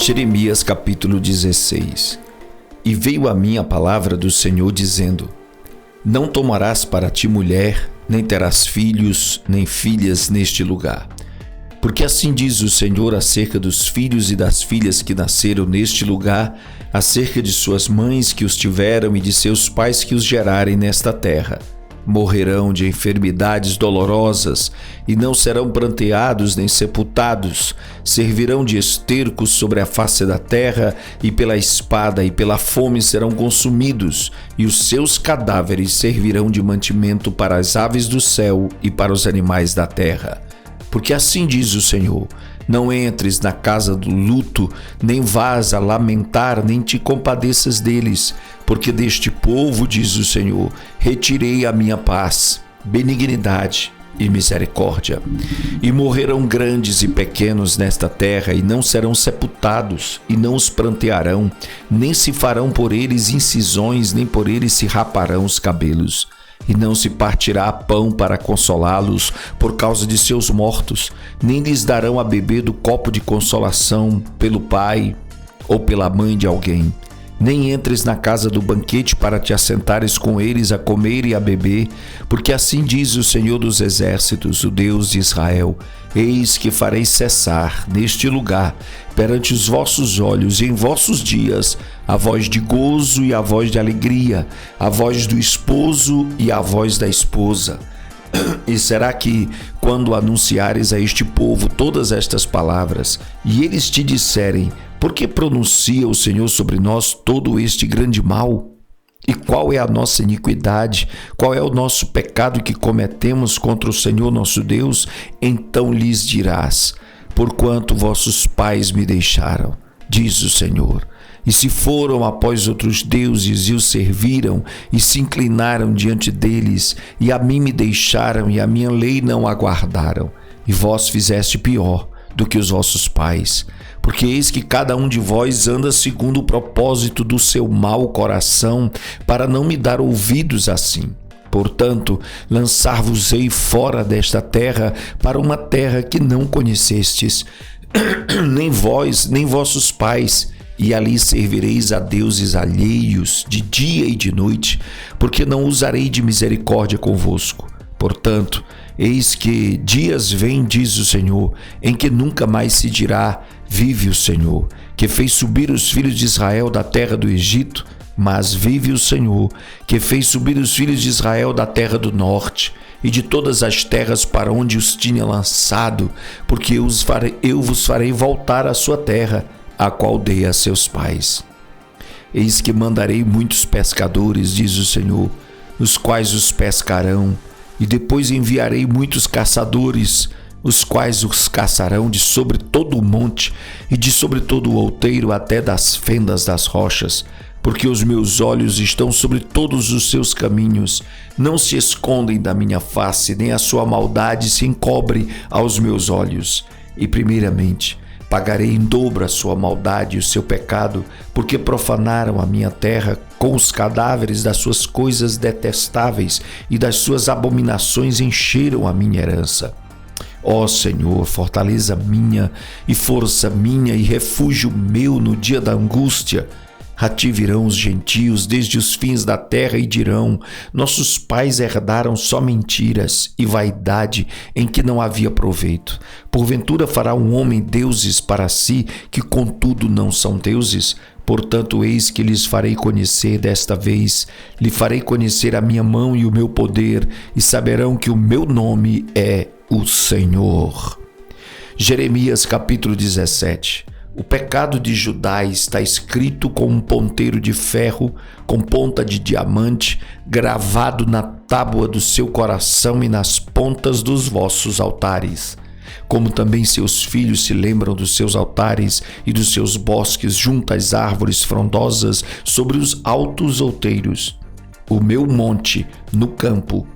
Jeremias capítulo 16. E veio a mim a palavra do Senhor dizendo: Não tomarás para ti mulher, nem terás filhos, nem filhas neste lugar. Porque assim diz o Senhor acerca dos filhos e das filhas que nasceram neste lugar, acerca de suas mães que os tiveram e de seus pais que os gerarem nesta terra. Morrerão de enfermidades dolorosas e não serão pranteados nem sepultados, servirão de estercos sobre a face da terra e pela espada e pela fome serão consumidos, e os seus cadáveres servirão de mantimento para as aves do céu e para os animais da terra. Porque assim diz o Senhor: não entres na casa do luto, nem vás a lamentar, nem te compadeças deles, porque deste povo, diz o Senhor, retirei a minha paz, benignidade e misericórdia. E morrerão grandes e pequenos nesta terra, e não serão sepultados, e não os prantearão, nem se farão por eles incisões, nem por eles se raparão os cabelos. E não se partirá pão para consolá-los por causa de seus mortos, nem lhes darão a beber do copo de consolação pelo pai ou pela mãe de alguém. Nem entres na casa do banquete para te assentares com eles a comer e a beber, porque assim diz o Senhor dos Exércitos, o Deus de Israel: eis que farei cessar neste lugar, perante os vossos olhos e em vossos dias, a voz de gozo e a voz de alegria, a voz do esposo e a voz da esposa. E será que, quando anunciares a este povo todas estas palavras, e eles te disserem: por que pronuncia o Senhor sobre nós todo este grande mal? E qual é a nossa iniquidade? Qual é o nosso pecado que cometemos contra o Senhor nosso Deus? Então lhes dirás: porquanto vossos pais me deixaram, diz o Senhor, e se foram após outros deuses e os serviram, e se inclinaram diante deles, e a mim me deixaram, e a minha lei não aguardaram, e vós fizeste pior do que os vossos pais, porque eis que cada um de vós anda segundo o propósito do seu mau coração, para não me dar ouvidos assim. Portanto, lançar-vos-ei fora desta terra, para uma terra que não conhecestes, nem vós, nem vossos pais, e ali servireis a deuses alheios de dia e de noite, porque não usarei de misericórdia convosco. Portanto, eis que dias vêm, diz o Senhor, em que nunca mais se dirá: vive o Senhor, que fez subir os filhos de Israel da terra do Egito, mas vive o Senhor, que fez subir os filhos de Israel da terra do norte e de todas as terras para onde os tinha lançado, porque eu vos farei voltar à sua terra, a qual dei a seus pais. Eis que mandarei muitos pescadores, diz o Senhor, os quais os pescarão, e depois enviarei muitos caçadores, os quais os caçarão de sobre todo o monte e de sobre todo o outeiro até das fendas das rochas, porque os meus olhos estão sobre todos os seus caminhos, não se escondem da minha face, nem a sua maldade se encobre aos meus olhos. E primeiramente pagarei em dobro a sua maldade e o seu pecado, porque profanaram a minha terra com os cadáveres das suas coisas detestáveis, e das suas abominações encheram a minha herança. Ó Senhor, fortaleza minha e força minha e refúgio meu no dia da angústia. A ti virão os gentios desde os fins da terra e dirão: nossos pais herdaram só mentiras e vaidade em que não havia proveito. Porventura fará um homem deuses para si, que contudo não são deuses? Portanto, eis que lhes farei conhecer desta vez, lhe farei conhecer a minha mão e o meu poder, e saberão que o meu nome é o Senhor. Jeremias capítulo 17. O pecado de Judá está escrito com um ponteiro de ferro, com ponta de diamante, gravado na tábua do seu coração e nas pontas dos vossos altares. Como também seus filhos se lembram dos seus altares e dos seus bosques junto às árvores frondosas sobre os altos outeiros. O meu monte no campo,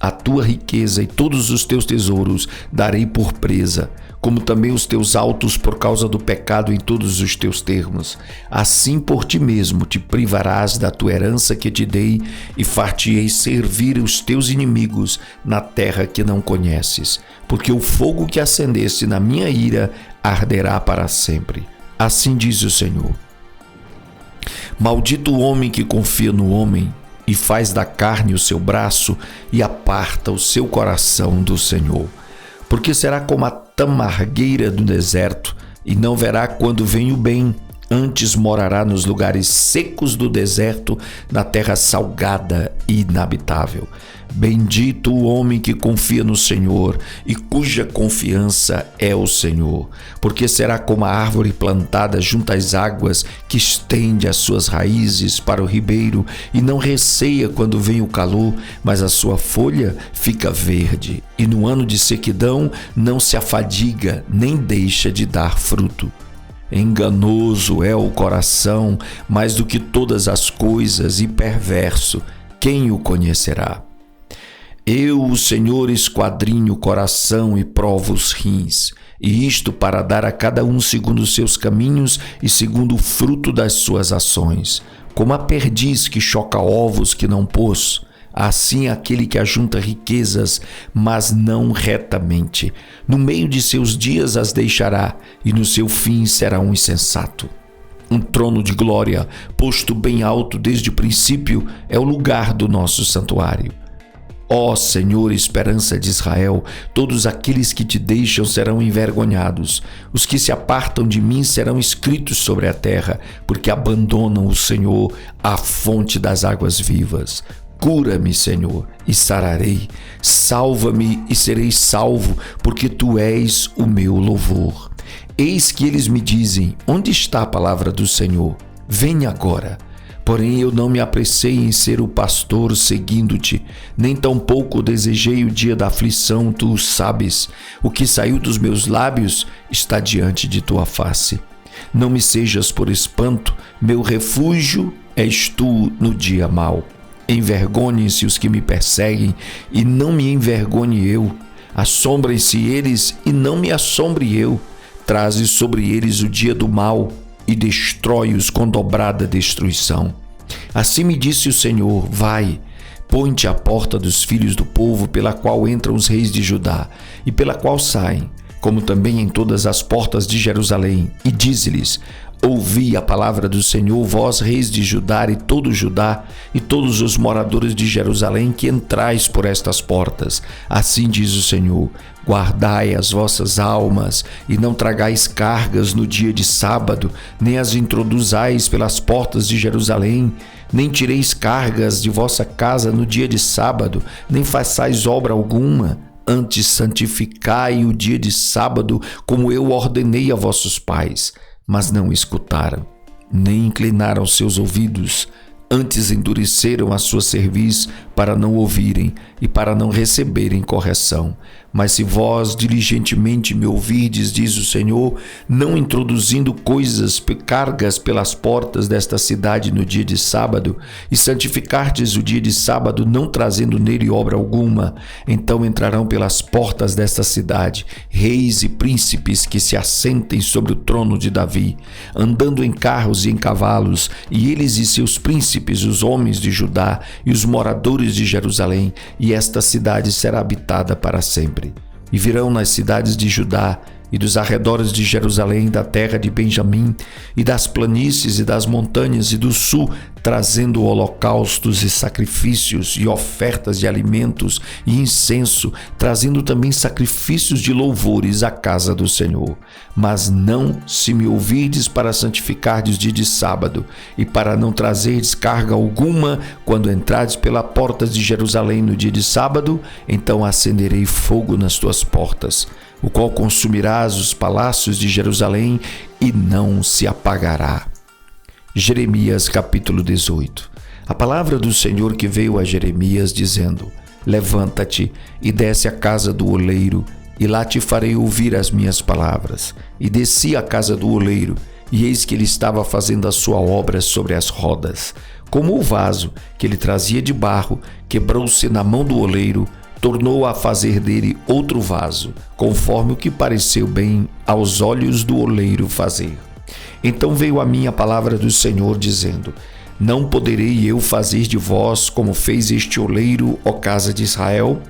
a tua riqueza e todos os teus tesouros darei por presa, como também os teus altos por causa do pecado em todos os teus termos. Assim por ti mesmo te privarás da tua herança que te dei, e far-te-ei servir os teus inimigos na terra que não conheces, porque o fogo que acendeste na minha ira arderá para sempre. Assim diz o Senhor: maldito o homem que confia no homem e faz da carne o seu braço e aparta o seu coração do Senhor. Porque será como a tamargueira do deserto e não verá quando vem o bem. Antes morará nos lugares secos do deserto, na terra salgada e inabitável. Bendito o homem que confia no Senhor e cuja confiança é o Senhor, porque será como a árvore plantada junto às águas, que estende as suas raízes para o ribeiro e não receia quando vem o calor, mas a sua folha fica verde, e no ano de sequidão não se afadiga nem deixa de dar fruto. Enganoso é o coração mais do que todas as coisas, e perverso, quem o conhecerá? Eu, o Senhor, esquadrinho o coração e provo os rins, e isto para dar a cada um segundo os seus caminhos e segundo o fruto das suas ações. Como a perdiz que choca ovos que não pôs, assim aquele que ajunta riquezas, mas não retamente. No meio de seus dias as deixará, e no seu fim será um insensato. Um trono de glória, posto bem alto desde o princípio, é o lugar do nosso santuário. Ó Senhor, esperança de Israel, todos aqueles que te deixam serão envergonhados. Os que se apartam de mim serão escritos sobre a terra, porque abandonam o Senhor, a fonte das águas vivas. Cura-me, Senhor, e sararei. Salva-me e serei salvo, porque tu és o meu louvor. Eis que eles me dizem: onde está a palavra do Senhor? Venha agora. Porém eu não me apressei em ser o pastor seguindo-te, nem tampouco desejei o dia da aflição, tu o sabes. O que saiu dos meus lábios está diante de tua face. Não me sejas por espanto, meu refúgio és tu no dia mau. Envergonhem-se os que me perseguem, e não me envergonhe eu. Assombrem-se eles, e não me assombre eu. Traze sobre eles o dia do mal, e destrói-os com dobrada destruição. Assim me disse o Senhor: vai, põe-te à porta dos filhos do povo, pela qual entram os reis de Judá, e pela qual saem, como também em todas as portas de Jerusalém, e dize-lhes: ouvi a palavra do Senhor, vós reis de Judá e todo Judá, e todos os moradores de Jerusalém, que entrais por estas portas. Assim diz o Senhor: guardai as vossas almas, e não tragais cargas no dia de sábado, nem as introduzais pelas portas de Jerusalém, nem tireis cargas de vossa casa no dia de sábado, nem façais obra alguma. Antes santificai o dia de sábado, como eu ordenei a vossos pais. Mas não escutaram, nem inclinaram seus ouvidos, antes endureceram a sua cerviz para não ouvirem e para não receberem correção. Mas se vós diligentemente me ouvirdes, diz o Senhor, não introduzindo cargas pelas portas desta cidade no dia de sábado, e santificardes o dia de sábado, não trazendo nele obra alguma, então entrarão pelas portas desta cidade reis e príncipes que se assentem sobre o trono de Davi, andando em carros e em cavalos, e eles e seus príncipes, os homens de Judá e os moradores de Jerusalém, e esta cidade será habitada para sempre. E virão nas cidades de Judá e dos arredores de Jerusalém, da terra de Benjamim, e das planícies e das montanhas e do sul, trazendo holocaustos e sacrifícios e ofertas de alimentos e incenso, trazendo também sacrifícios de louvores à casa do Senhor. Mas não se me ouvirdes para santificardes o dia de sábado, e para não trazerdes carga alguma quando entrardes pela porta de Jerusalém no dia de sábado, então acenderei fogo nas tuas portas, o qual consumirás os palácios de Jerusalém e não se apagará. Jeremias capítulo 18. A palavra do Senhor que veio a Jeremias dizendo: levanta-te e desce à casa do oleiro, e lá te farei ouvir as minhas palavras. E desci à casa do oleiro, e eis que ele estava fazendo a sua obra sobre as rodas. Como o vaso que ele trazia de barro quebrou-se na mão do oleiro, tornou a fazer dele outro vaso, conforme o que pareceu bem aos olhos do oleiro fazer. Então veio a mim a palavra do Senhor, dizendo: não poderei eu fazer de vós como fez este oleiro, ó casa de Israel?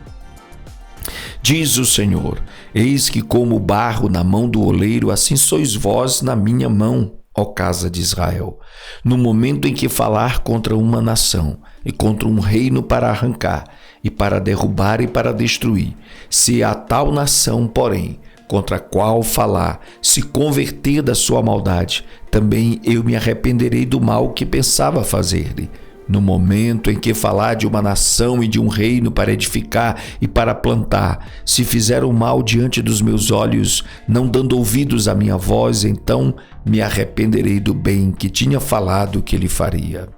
Diz o Senhor: eis que como o barro na mão do oleiro, assim sois vós na minha mão, ó casa de Israel. No momento em que falar contra uma nação e contra um reino para arrancar, e para derrubar e para destruir, se a tal nação, porém, contra a qual falar, se converter da sua maldade, também eu me arrependerei do mal que pensava fazer-lhe. No momento em que falar de uma nação e de um reino para edificar e para plantar, se fizer o mal diante dos meus olhos, não dando ouvidos à minha voz, então me arrependerei do bem que tinha falado que ele faria.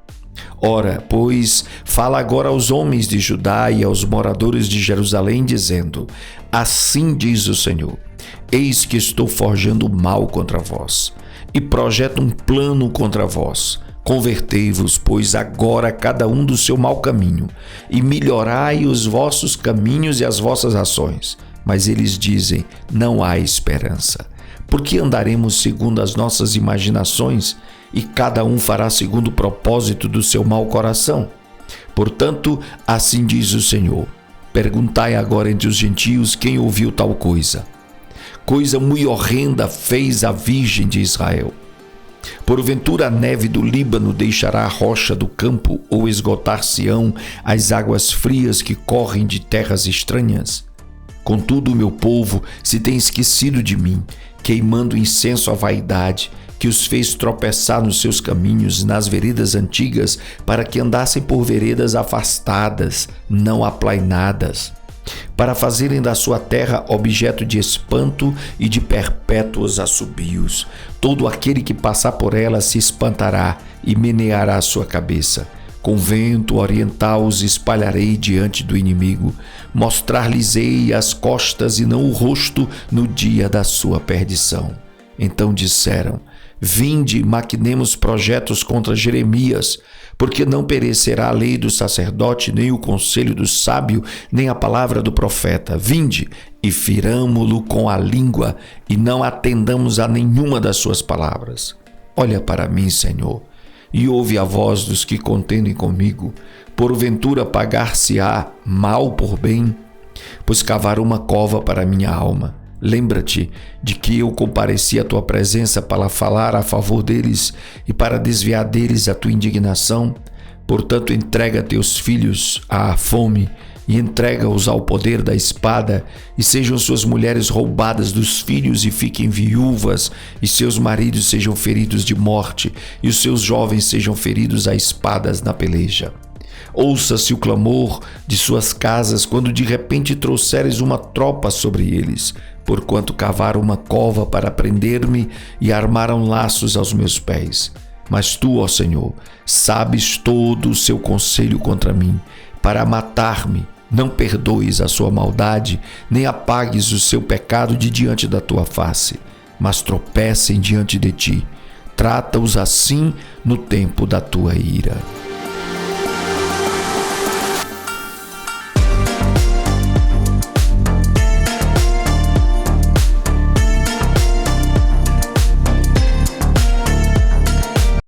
Ora, pois, fala agora aos homens de Judá e aos moradores de Jerusalém, dizendo: assim diz o Senhor, eis que estou forjando mal contra vós, e projeto um plano contra vós. Convertei-vos, pois, agora cada um do seu mau caminho, e melhorai os vossos caminhos e as vossas ações. Mas eles dizem: não há esperança. Porque andaremos segundo as nossas imaginações, e cada um fará segundo o propósito do seu mau coração? Portanto, assim diz o Senhor: perguntai agora entre os gentios quem ouviu tal coisa. Coisa muito horrenda fez a Virgem de Israel. Porventura a neve do Líbano deixará a rocha do campo, ou esgotar-se-ão as águas frias que correm de terras estranhas? Contudo, o meu povo se tem esquecido de mim, queimando incenso à vaidade, que os fez tropeçar nos seus caminhos, nas veredas antigas, para que andassem por veredas afastadas, não aplainadas, para fazerem da sua terra objeto de espanto e de perpétuos assobios. Todo aquele que passar por ela se espantará e meneará a sua cabeça. Com vento oriental os espalharei diante do inimigo, mostrar-lhes-ei as costas e não o rosto no dia da sua perdição. Então disseram: vinde, maquinemos projetos contra Jeremias, porque não perecerá a lei do sacerdote, nem o conselho do sábio, nem a palavra do profeta. Vinde, e firamo-lo com a língua, e não atendamos a nenhuma das suas palavras. Olha para mim, Senhor, e ouve a voz dos que contendem comigo. Porventura pagar-se-á mal por bem? Pois cavaram uma cova para minha alma. Lembra-te de que eu compareci à tua presença para falar a favor deles e para desviar deles a tua indignação. Portanto, entrega teus filhos à fome e entrega-os ao poder da espada, e sejam suas mulheres roubadas dos filhos e fiquem viúvas, e seus maridos sejam feridos de morte, e os seus jovens sejam feridos a espadas na peleja. Ouça-se o clamor de suas casas quando de repente trouxeres uma tropa sobre eles, porquanto cavaram uma cova para prender-me e armaram laços aos meus pés. Mas tu, ó Senhor, sabes todo o seu conselho contra mim, para matar-me. Não perdoes a sua maldade, nem apagues o seu pecado de diante da tua face, mas tropecem diante de ti. Trata-os assim no tempo da tua ira.